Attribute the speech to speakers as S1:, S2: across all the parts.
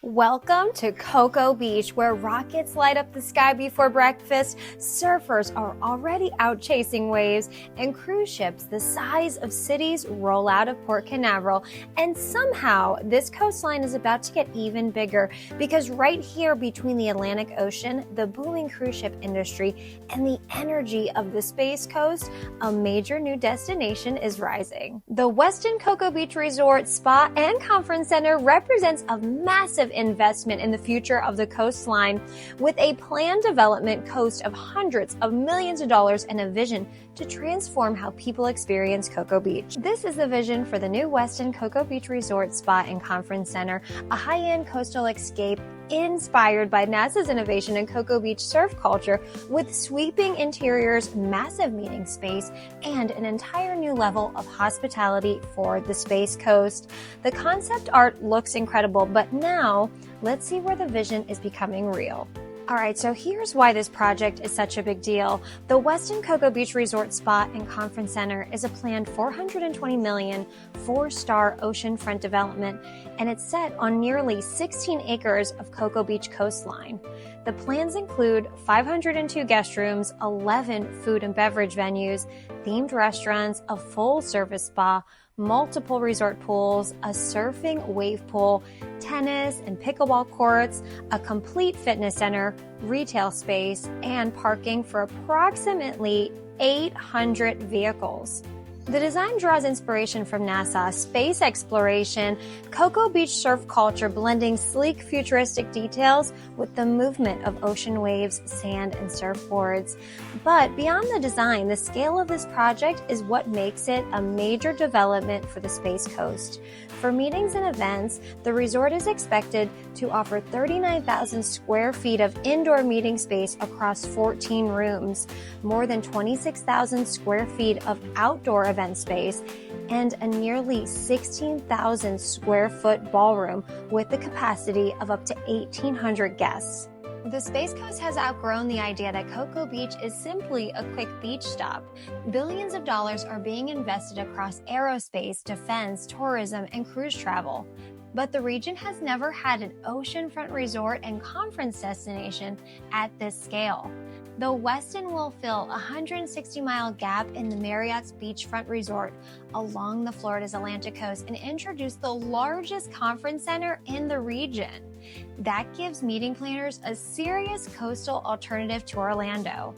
S1: Welcome to Cocoa Beach, where rockets light up the sky before breakfast, surfers are already out chasing waves, and cruise ships the size of cities roll out of Port Canaveral. And somehow, this coastline is about to get even bigger, because right here between the Atlantic Ocean, the booming cruise ship industry, and the energy of the Space Coast, a major new destination is rising. The Westin Cocoa Beach Resort, Spa, and Conference Center represents a massive investment in the future of the coastline, with a planned development cost of hundreds of millions of dollars and a vision to transform how people experience Cocoa Beach. This is the vision for the new Westin Cocoa Beach Resort, Spa, and Conference Center, a high-end coastal escape inspired by NASA's innovation in Cocoa Beach surf culture, with sweeping interiors, massive meeting space, and an entire new level of hospitality for the Space Coast. The concept art looks incredible, but now let's see where the vision is becoming real. All right, so here's why this project is such a big deal. The Westin Cocoa Beach Resort, Spa, and Conference Center is a planned $420 million, four-star oceanfront development, and it's set on nearly 16 acres of Cocoa Beach coastline. The plans include 502 guest rooms, 11 food and beverage venues, themed restaurants, a full-service spa, multiple resort pools, a surfing wave pool, tennis and pickleball courts, a complete fitness center, retail space, and parking for approximately 800 vehicles. The design draws inspiration from NASA, space exploration, Cocoa Beach surf culture, blending sleek futuristic details with the movement of ocean waves, sand, and surfboards. But beyond the design, the scale of this project is what makes it a major development for the Space Coast. For meetings and events, the resort is expected to offer 39,000 square feet of indoor meeting space across 14 rooms, more than 26,000 square feet of outdoor event space, and a nearly 16,000 square foot ballroom with the capacity of up to 1,800 guests. The Space Coast has outgrown the idea that Cocoa Beach is simply a quick beach stop. Billions of dollars are being invested across aerospace, defense, tourism, and cruise travel. But the region has never had an oceanfront resort and conference destination at this scale. The Westin will fill a 160-mile gap in the Marriott's beachfront resort along the Florida's Atlantic coast and introduce the largest conference center in the region. That gives meeting planners a serious coastal alternative to Orlando.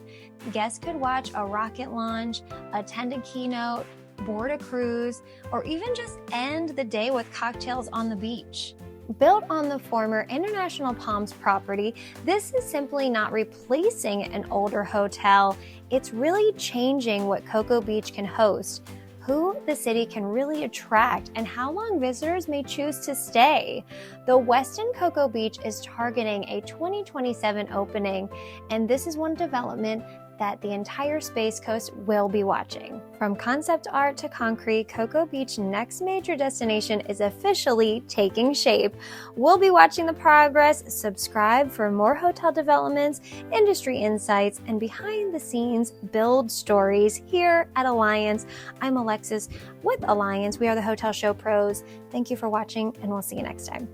S1: Guests could watch a rocket launch, attend a keynote, board a cruise, or even just end the day with cocktails on the beach. Built on the former International Palms property, this is simply not replacing an older hotel. It's really changing what Cocoa Beach can host, who the city can really attract, and how long visitors may choose to stay. The Westin Cocoa Beach is targeting a 2027 opening, and this is one development that the entire Space Coast will be watching. From concept art to concrete, Cocoa Beach's next major destination is officially taking shape. We'll be watching the progress. Subscribe for more hotel developments, industry insights, and behind-the-scenes build stories here at Alliance. I'm Alexis with Alliance. We are the Hotel Show Pros. Thank you for watching, and we'll see you next time.